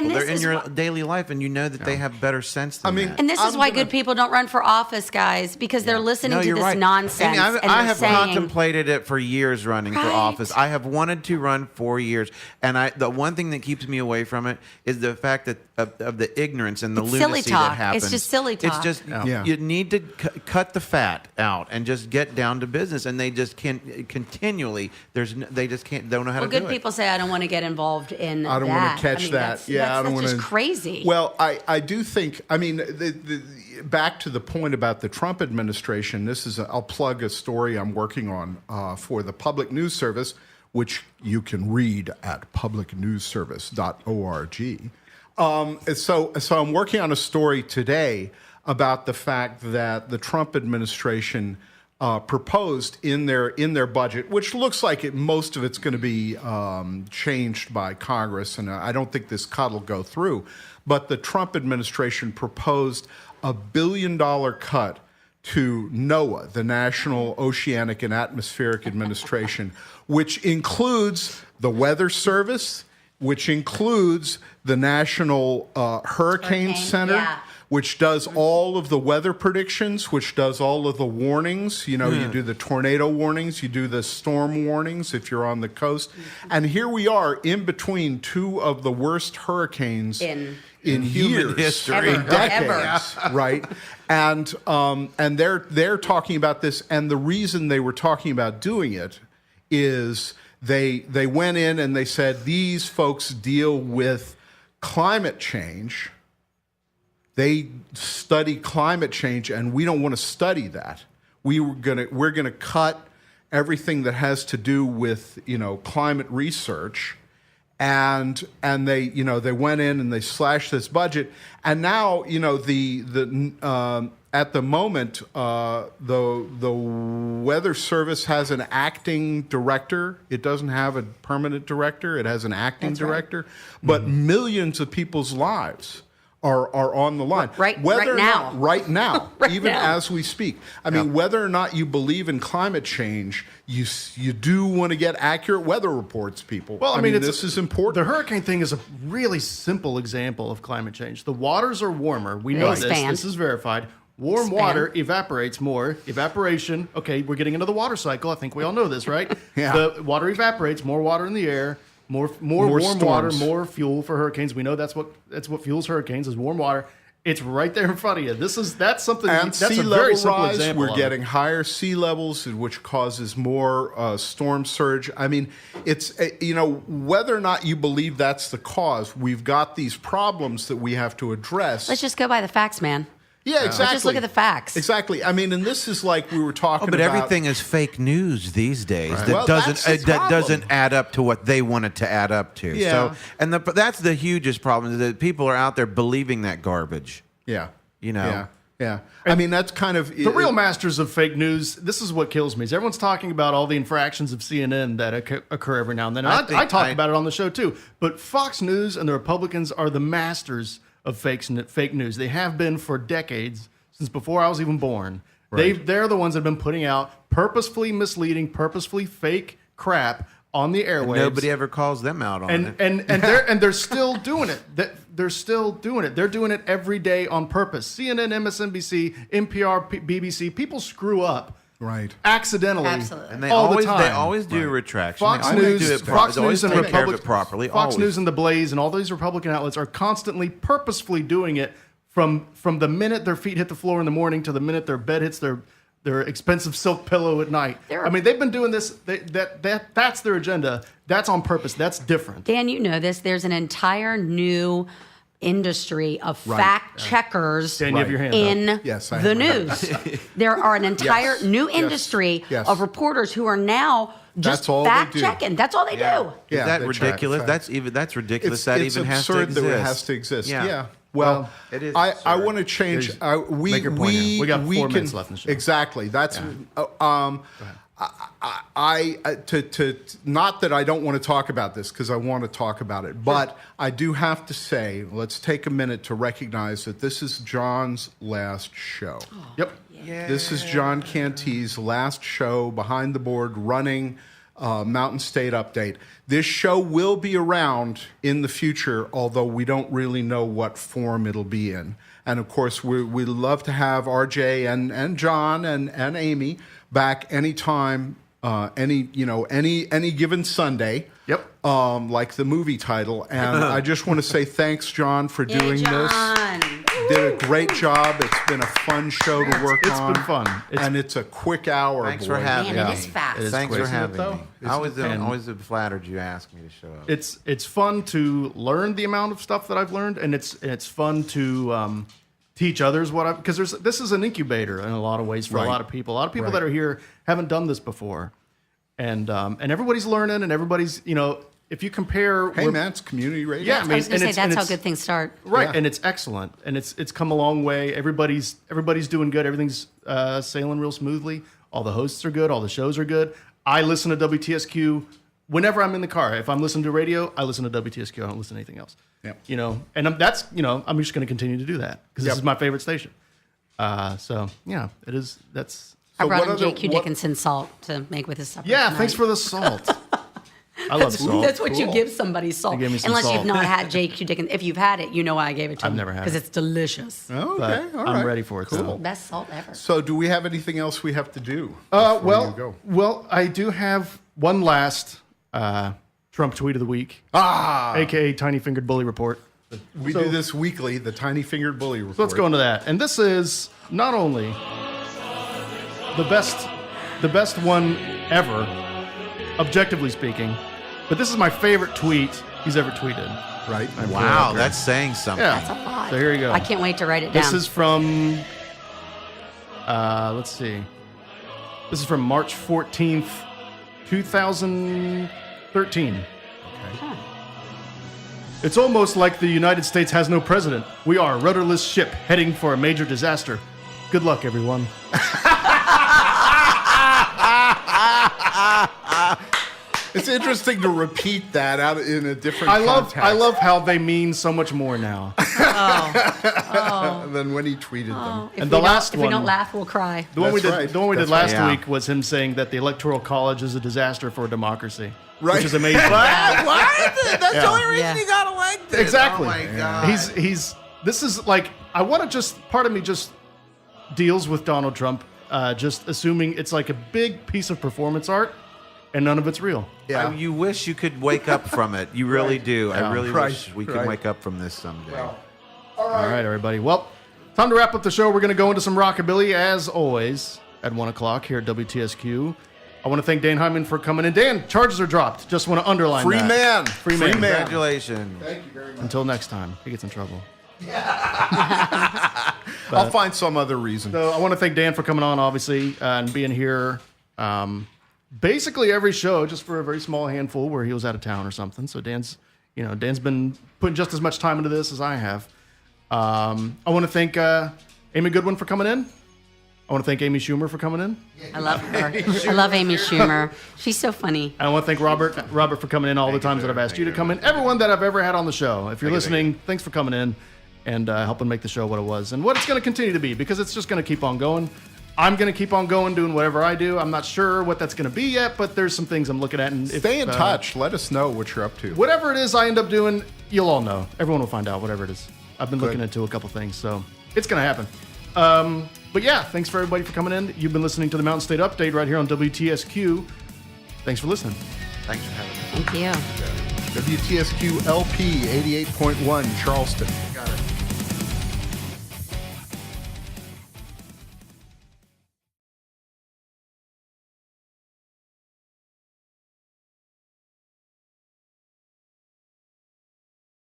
And
They're
this
in
is
your
what-
daily life, and you know that they have better sense than that.
And this is
I'm
why
gonna-
good people don't run for office, guys, because they're listening
No,
to
you're
this
right.
nonsense.
Amy,
and
I
they're
have
saying,
contemplated it for years running for
Right.
office. I have wanted to run for years, and the one thing that keeps me away from it is the fact that of the ignorance and the
It's
lunacy
silly talk.
that happens.
It's just silly talk.
It's just
Yeah.
you need to cut the fat out and just get down to business, and they just can't continually. They just don't know how
Well,
to do
good
it.
people say, I don't want to get involved in
I don't
that.
want to catch that. I don't want
That's
to.
just crazy.
Well, I do think. Back to the point about the Trump administration. I'll plug a story I'm working on for the Public News Service, which you can read at publicnewsservice.org. So I'm working on a story today about the fact that the Trump administration proposed in their budget, which looks like most of it's going to be changed by Congress, and I don't think this cut will go through. But the Trump administration proposed a $1 billion cut to NOAA, the National Oceanic and Atmospheric Administration, which includes the Weather Service, which includes the National Hurricane Center,
yeah.
which does all of the weather predictions, which does all of the warnings. You do the tornado warnings, you do the storm warnings if you're on the coast. And here we are in between two of the worst hurricanes in
human
years,
history.
in decades, right? And they're talking about this, and the reason they were talking about doing it is they went in and they said these folks deal with climate change. They study climate change, and we don't want to study that. We're gonna cut everything that has to do with climate research, and they went in and they slashed this budget, and now at the moment the Weather Service has an acting director. It doesn't have a permanent director. It has an acting director, but millions of people's lives are on the line
right now,
right now, even
now.
as we speak. I mean, whether or not you believe in climate change, you do want to get accurate weather reports, people.
Well, I mean,
this is important.
The hurricane thing is a really simple example of climate change. The waters are warmer. We know this.
Expand.
This is verified. Warm water evaporates more. Evaporation. Okay, we're getting into the water cycle. I think we all know this, right?
Yeah.
The water evaporates. More water in the air. More warm
storms.
water. More fuel for hurricanes. We know that's what fuels hurricanes is warm water. It's right there in front of you. That's something.
And
That's
sea
a
level
very simple
rise,
example.
we're getting higher sea levels, which causes more storm surge. I mean, it's whether or not you believe that's the cause, we've got these problems that we have to address.
Let's just go by the facts, man.
Yeah, exactly.
Let's just look at the facts.
Exactly. I mean, and this is like we were talking
But
about.
everything is fake news these days.
Right.
That
Well, that's the
that doesn't
problem.
add up to what they want it to add up to.
Yeah.
So, and that's the hugest problem, is that people are out there believing that garbage.
Yeah.
Yeah.
Yeah. I mean, that's kind of
The real masters of fake news, this is what kills me, is everyone's talking about all the infractions of CNN that occur every now and then. And I talk about it on the show too. But Fox News and the Republicans are the masters of fake news. They have been for decades, since before I was even born.
Right.
They're the ones that have been putting out purposefully misleading, purposefully fake crap on the airwaves.
Nobody ever calls them out on it.
And they're still doing it. They're still doing it. They're doing it every day on purpose. CNN, MSNBC, NPR, BBC. People screw up,
Right.
accidentally,
Absolutely.
And they
all
always
the time.
They always do a retraction.
Fox
They always
News,
do it
Fox
they always
News, and
take care of
Republic,
it properly.
Fox
always.
News and the Blaze and all these Republican outlets are constantly, purposefully doing it from the minute their feet hit the floor in the morning to the minute their bed hits their expensive silk pillow at night. I mean, they've been doing this. That's their agenda. That's on purpose. That's different.
Dan, you know this. There's an entire new industry of fact checkers
Dan, you have your hand
in
up.
Yes, I
the
have my
news. There are an entire new industry
Yes.
of reporters who are now just
That's all they
fact
do.
checking. That's all they do.
Is
Yeah,
that
they
ridiculous?
track
That's ridiculous.
It's,
that
it's
even has to
absurd
exist.
that it has to exist.
Yeah.
Well,
it is
I
absurd.
want to change.
Make your point here. We got 4 minutes left in the show.
Exactly. That's to not that I don't want to talk about this, because I want to talk about it, but I do have to say, let's take a minute to recognize that this is John's last show.
Yep.
This is John Canty's last show behind the board running Mountain State Update. This show will be around in the future, although we don't really know what form it'll be in. And of course, we love to have RJ and John and Amy back anytime, any given Sunday.
Yep.
Like the movie title. And I just want to say thanks, John, for doing
John.
this. Did a great job. It's been a fun show to work on.
It's been fun.
And it's a quick hour.
Thanks
boy.
for having
Man,
me.
it is fast.
It is
Thanks
quick.
for having
Isn't it,
me.
though?
I always flattered you asked me to show up.
It's fun to learn the amount of stuff that I've learned, and it's fun to teach others what because this is an incubator in a lot of ways for a lot of people. A lot of people that are here haven't done this before, and everybody's learning, and everybody's if you compare,
Hey, man, it's community radio.
Yeah, I mean,
I was going to say
and
that's how
it's-
good things start.
right,
Yeah.
and it's excellent, and it's come a long way. Everybody's doing good. Everything's sailing real smoothly. All the hosts are good. All the shows are good. I listen to WTSQ whenever I'm in the car. If I'm listening to radio, I listen to WTSQ. I don't listen to anything else.
Yep.
And I'm just going to continue to do that because this is my favorite station. So yeah, it is. That's
I brought
what
him
other-
J.Q.
what-
Dickinson salt to make with his supper.
yeah.
tonight.
Thanks for the salt. I love salt.
That's what you
Cool.
give somebody, salt.
They gave me some
Unless
salt.
you've not had J.Q. Dickinson. If you've had it, you know why I gave it to him.
never had
Because
it.
it's delicious.
Oh,
But
okay, all right.
I'm ready for it.
Cool.
So.
Best salt ever.
So, do we have anything else we have to do? before you go?
Well, I do have one last Trump tweet of the week, aka Tiny Fingered Bully Report.
We do this weekly, the Tiny Fingered Bully Report.
So let's go into that. And this is not only the best one ever, objectively speaking, but this is my favorite tweet he's ever tweeted.
right?
Wow, that's saying something.
Yeah.
That's a lot.
So here you go.
I can't wait to write it down.
This is from, let's see. This is from March 14th, 2013.
Huh.
It's almost like the United States has no president. We are a rudderless ship heading for a major disaster. Good luck, everyone.
It's interesting to repeat that out in a different context.
I love how they mean so much more now.
than when he tweeted them.
If
And the
we don't-
last
if we
one-
don't laugh, we'll cry.
The one we
That's
did,
right.
the one we did
That's
last
right.
week was him saying that the Electoral College is a disaster for democracy,
Right.
which is amazing.
What? That's the only reason
Yeah.
he got elected.
Exactly.
Oh my God.
He's. This is like I want to just. Part of me just deals with Donald Trump, just assuming it's like a big piece of performance art, and none of it's real.
Yeah.
You wish you could wake up from it. You really do. I really
Right,
wish we could
right.
wake up from this someday.
All right, everybody. Well, time to wrap up the show. We're going to go into some rockabilly as always at 1 o'clock here at WTSQ. I want to thank Dan Hyman for coming in. Dan, charges are dropped. Just want to underline
Free
that.
man.
Free man.
Congratulations.
Until next time. He gets in trouble.
I'll find some other reason.
So I want to thank Dan for coming on, obviously, and being here basically every show, just for a very small handful where he was out of town or something. So Dan's been putting just as much time into this as I have. I want to thank Amy Goodwin for coming in. I want to thank Amy Schumer for coming in.
I love her. I love Amy Schumer. She's so funny.
And I want to thank Robert for coming in all the times that I've asked you to come in. Everyone that I've ever had on the show. If you're listening, thanks for coming in and helping make the show what it was and what it's going to continue to be, because it's just going to keep on going. I'm going to keep on going, doing whatever I do. I'm not sure what that's going to be yet, but there's some things I'm looking at. And if,
Stay in touch. Let us know what you're up to.
Whatever it is I end up doing, you'll all know. Everyone will find out, whatever it is. I've been looking into a couple things, so it's going to happen. But yeah, thanks for everybody for coming in. You've been listening to the Mountain State Update right here on WTSQ. Thanks for listening.
Thanks for having me.
Thank you.
WTSQ LP 88.1 Charleston.